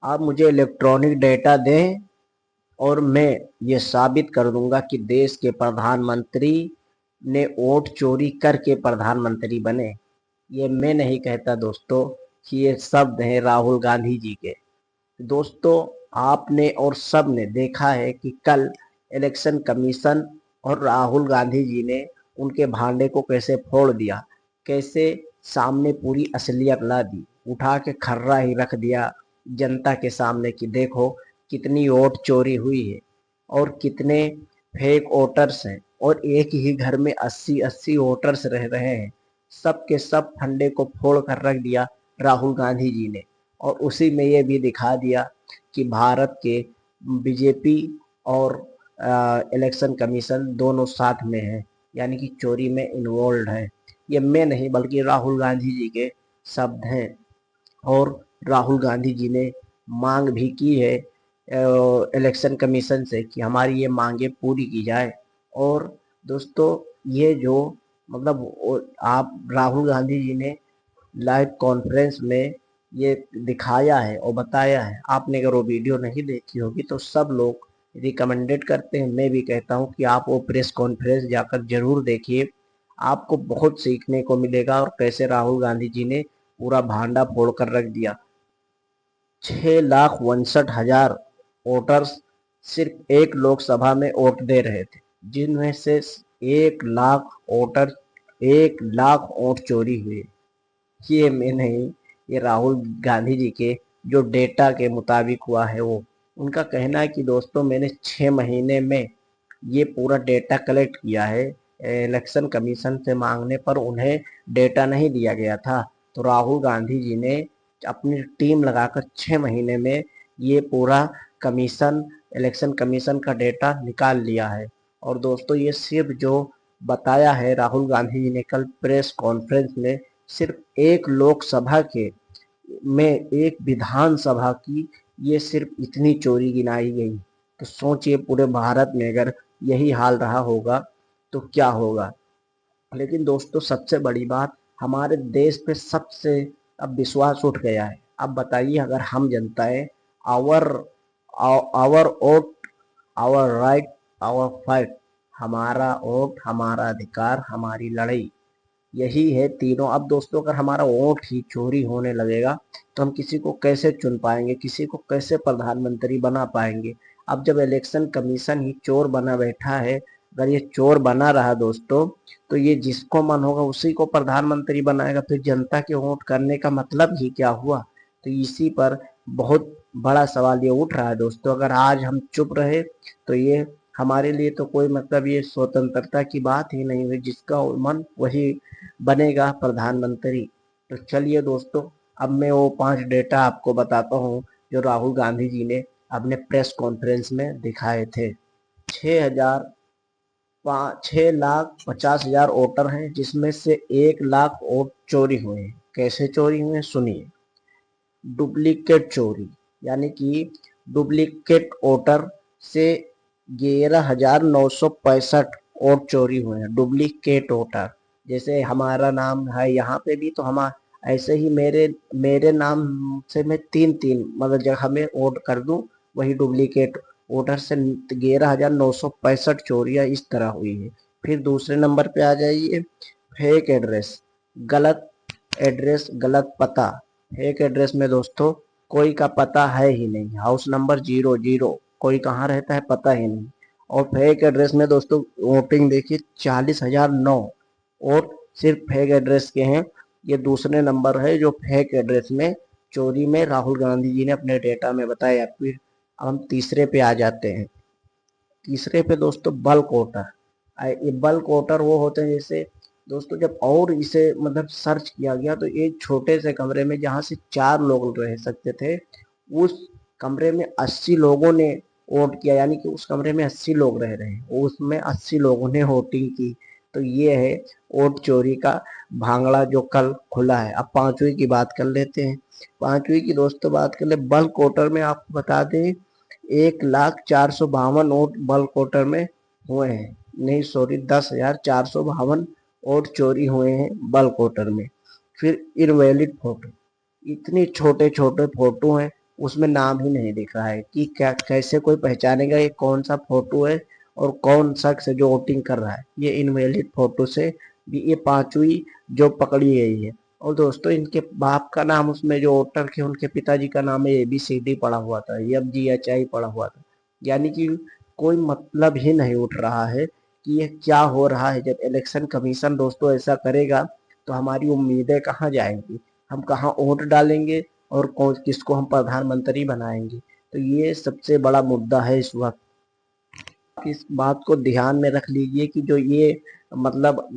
आप मुझे electronic data दें और मैं ये साबित कर दूंगा कि देश के प्रधानमंत्री ने वोट चोरी करके प्रधानमंत्री बने। ये मैं नहीं कहता दोस्तों, कि ये शब्द हैं राहुल गांधी जी के। दोस्तों, आपने और सब ने देखा है कि कल इलेक्शन कमीशन और राहुल गांधी जी ने उनके भांडे को कैसे फोड़ दिया, कैसे सामने पूरी असलियत ला दी, उठा के खर्रा ही रख दिया जनता के सामने कि देखो कितनी वोट चोरी हुई है और कितने फेक वोटर्स हैं, और एक ही घर में 80-80 वोटर्स रह रहे हैं। सब के सब फंडे को फोड़ कर रख दिया राहुल गांधी जी ने। और उसी में ये भी दिखा दिया कि भारत के बीजेपी और इलेक्शन कमीशन दोनों साथ में है, यानी कि चोरी में इन्वॉल्व है। ये मैं नहीं बल्कि राहुल गांधी जी के शब्द हैं। और राहुल गांधी जी ने मांग भी की है इलेक्शन कमीशन से कि हमारी ये मांगे पूरी की जाए। और दोस्तों, ये जो आप राहुल गांधी जी ने लाइव कॉन्फ्रेंस में ये दिखाया है और बताया है, आपने अगर वो वीडियो नहीं देखी होगी तो सब लोग रिकमेंडेड करते हैं, मैं भी कहता हूँ कि आप वो प्रेस कॉन्फ्रेंस जाकर जरूर देखिए। आपको बहुत सीखने को मिलेगा और कैसे राहुल गांधी जी ने पूरा भांडा फोड़ कर रख दिया। 6,62,000 वोटर्स सिर्फ एक लोकसभा में वोट दे रहे थे, जिनमें से 1 लाख वोटर 1 लाख वोट चोरी हुए। ये मैं नहीं, ये राहुल गांधी जी के जो डेटा के मुताबिक हुआ है वो। उनका कहना है कि दोस्तों मैंने 6 महीने में ये पूरा डेटा कलेक्ट किया है। इलेक्शन कमीशन से मांगने पर उन्हें डेटा नहीं दिया गया था, तो राहुल गांधी जी ने अपनी टीम लगाकर 6 महीने में ये पूरा कमीशन इलेक्शन कमीशन का डेटा निकाल लिया है। और दोस्तों, ये सिर्फ जो बताया है राहुल गांधी जी ने कल प्रेस कॉन्फ्रेंस में, सिर्फ एक लोकसभा के में एक विधानसभा की ये सिर्फ इतनी चोरी गिनाई गई। तो सोचिए पूरे भारत में अगर यही हाल रहा होगा तो क्या होगा। लेकिन दोस्तों, सबसे बड़ी बात, हमारे देश पे सबसे अब विश्वास उठ गया है। अब बताइए, अगर हम जनताएं our our vote our right our fight, हमारा वोट हमारा अधिकार हमारी लड़ाई, यही है तीनों। अब दोस्तों, अगर हमारा वोट ही चोरी होने लगेगा तो हम किसी को कैसे चुन पाएंगे, किसी को कैसे प्रधानमंत्री बना पाएंगे। अब जब इलेक्शन कमीशन ही चोर बना बैठा है, अगर ये चोर बना रहा दोस्तों, तो ये जिसको मन होगा उसी को प्रधानमंत्री बनाएगा, फिर जनता के वोट करने का मतलब ही क्या हुआ। तो इसी पर बहुत बड़ा सवाल ये उठ रहा है दोस्तों। अगर आज हम चुप रहे तो ये हमारे लिए तो कोई ये स्वतंत्रता की बात ही नहीं हुई, जिसका मन वही बनेगा प्रधानमंत्री। तो चलिए दोस्तों, अब मैं वो 5 डेटा आपको बताता हूँ जो राहुल गांधी जी ने अपने प्रेस कॉन्फ्रेंस में दिखाए थे। 6,50,000 वोटर हैं, जिसमें से 1 लाख वोट चोरी हुए हैं। कैसे चोरी हुए सुनिए। डुप्लीकेट चोरी, यानी कि डुप्लीकेट वोटर से 11,965 वोट चोरी हुए हैं। डुप्लीकेट वोटर, जैसे हमारा नाम है यहाँ पे भी, तो हम ऐसे ही मेरे मेरे नाम से मैं 3-3 जगह में वोट कर दूं, वही डुप्लीकेट वोटर से 11,965 चोरियां इस तरह हुई है। फिर दूसरे नंबर पे आ जाइए, फेक एड्रेस, गलत एड्रेस, गलत पता। फेक एड्रेस में दोस्तों कोई का पता है ही नहीं, हाउस नंबर 00, कोई कहाँ रहता है पता ही नहीं। और फेक एड्रेस में दोस्तों वोटिंग देखिए, 40,009 वोट सिर्फ फेक एड्रेस के हैं। ये दूसरे नंबर है जो फेक एड्रेस में चोरी में राहुल गांधी जी ने अपने डेटा में बताया। फिर हम तीसरे पे आ जाते हैं। तीसरे पे दोस्तों बल्क वोटर। ये बल्क वोटर वो होते हैं, जैसे दोस्तों जब और इसे सर्च किया गया तो एक छोटे से कमरे में जहाँ से 4 लोग रह सकते थे, उस कमरे में 80 लोगों ने वोट किया, यानी कि उस कमरे में 80 लोग रह रहे हैं, उसमें 80 लोगों ने वोटिंग की। तो ये है वोट चोरी का भांगड़ा जो कल खुला है। अब पांचवी की बात कर लेते हैं। पांचवी की दोस्तों बात कर ले, बल्क वोटर में आपको बता दें 1,04,52 वोट बल्क वोटर में हुए हैं। नहीं सॉरी, 10,452 वोट चोरी हुए हैं बल्क वोटर में। फिर इनवैलिड फोटो, इतनी छोटे छोटे फोटो हैं, उसमें नाम ही नहीं दिख रहा है कि क्या कैसे कोई पहचानेगा ये कौन सा फोटो है और कौन शख्स है जो वोटिंग कर रहा है। ये इनवैलिड फोटो से भी ये पांचवी जो पकड़ी गई है। और दोस्तों इनके बाप का नाम उसमें जो वोटर के उनके पिताजी का नाम है ABCD पड़ा हुआ था, FGHI पड़ा हुआ था। यानी कि कोई मतलब ही नहीं उठ रहा है कि ये क्या हो रहा है। जब इलेक्शन कमीशन दोस्तों ऐसा करेगा तो हमारी उम्मीदें कहाँ जाएंगी, हम कहाँ वोट डालेंगे और कौन किसको हम प्रधानमंत्री बनाएंगे। तो ये सबसे बड़ा मुद्दा है इस वक्त। इस बात को ध्यान में रख लीजिए कि जो ये मतलब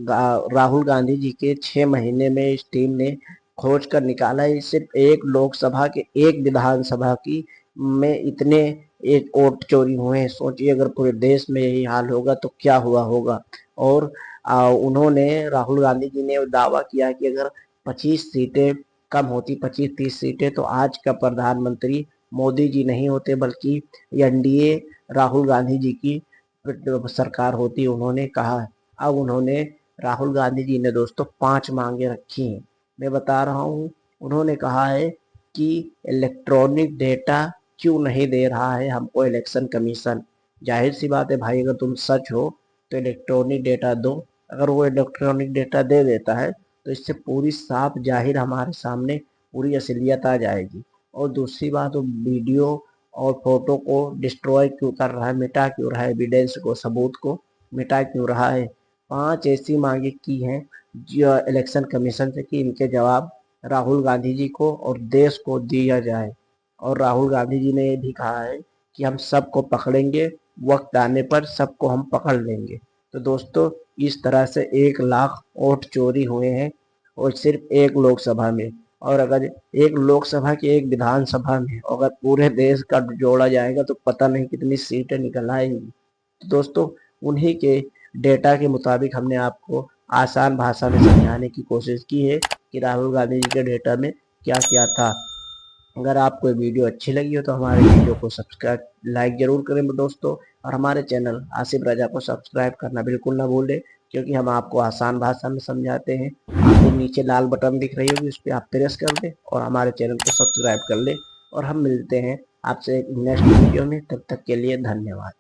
राहुल गांधी जी के 6 महीने में इस टीम ने खोज कर निकाला है। सिर्फ एक लोकसभा के एक विधानसभा की में इतने एक वोट चोरी हुए हैं। सोचिए अगर पूरे देश में यही हाल होगा तो क्या हुआ होगा। और उन्होंने राहुल गांधी जी ने दावा किया कि अगर 25 सीटें कम होती, 25-30 सीटें, तो आज का प्रधानमंत्री मोदी जी नहीं होते बल्कि NDA राहुल गांधी जी की सरकार होती, उन्होंने कहा। अब उन्होंने राहुल गांधी जी ने दोस्तों 5 मांगे रखी हैं। मैं बता रहा हूँ, उन्होंने कहा है कि इलेक्ट्रॉनिक डेटा क्यों नहीं दे रहा है हमको इलेक्शन कमीशन। जाहिर सी बात है भाई, अगर तुम सच हो तो इलेक्ट्रॉनिक डेटा दो। अगर वो इलेक्ट्रॉनिक डेटा दे देता है तो इससे पूरी साफ जाहिर हमारे सामने पूरी असलियत आ जाएगी। और दूसरी बात, वो वीडियो और फोटो को डिस्ट्रॉय क्यों कर रहा है, मिटा क्यों रहा है, एविडेंस को, सबूत को मिटा क्यों रहा है। 5 ऐसी मांगे की हैं जो इलेक्शन कमीशन से कि इनके जवाब राहुल गांधी जी को और देश को दिया जाए। और राहुल गांधी जी ने ये भी कहा है कि हम सबको पकड़ेंगे, वक्त आने पर सबको हम पकड़ लेंगे। तो दोस्तों इस तरह से 1 लाख वोट चोरी हुए हैं और सिर्फ एक लोकसभा में। और अगर एक लोकसभा की एक विधानसभा में अगर पूरे देश का जोड़ा जाएगा तो पता नहीं कितनी सीटें निकल आएंगी। तो दोस्तों उन्हीं के डेटा के मुताबिक हमने आपको आसान भाषा में समझाने की कोशिश की है कि राहुल गांधी जी के डेटा में क्या क्या था। अगर आपको ये वीडियो अच्छी लगी हो तो हमारे वीडियो को सब्सक्राइब लाइक जरूर करें दोस्तों। और हमारे चैनल आसिफ रजा को सब्सक्राइब करना बिल्कुल ना भूलें, क्योंकि हम आपको आसान भाषा में समझाते हैं। आपको नीचे लाल बटन दिख रही होगी, उस पर आप प्रेस कर दें और हमारे चैनल को सब्सक्राइब कर लें। और हम मिलते हैं आपसे नेक्स्ट वीडियो में, तब तक के लिए धन्यवाद।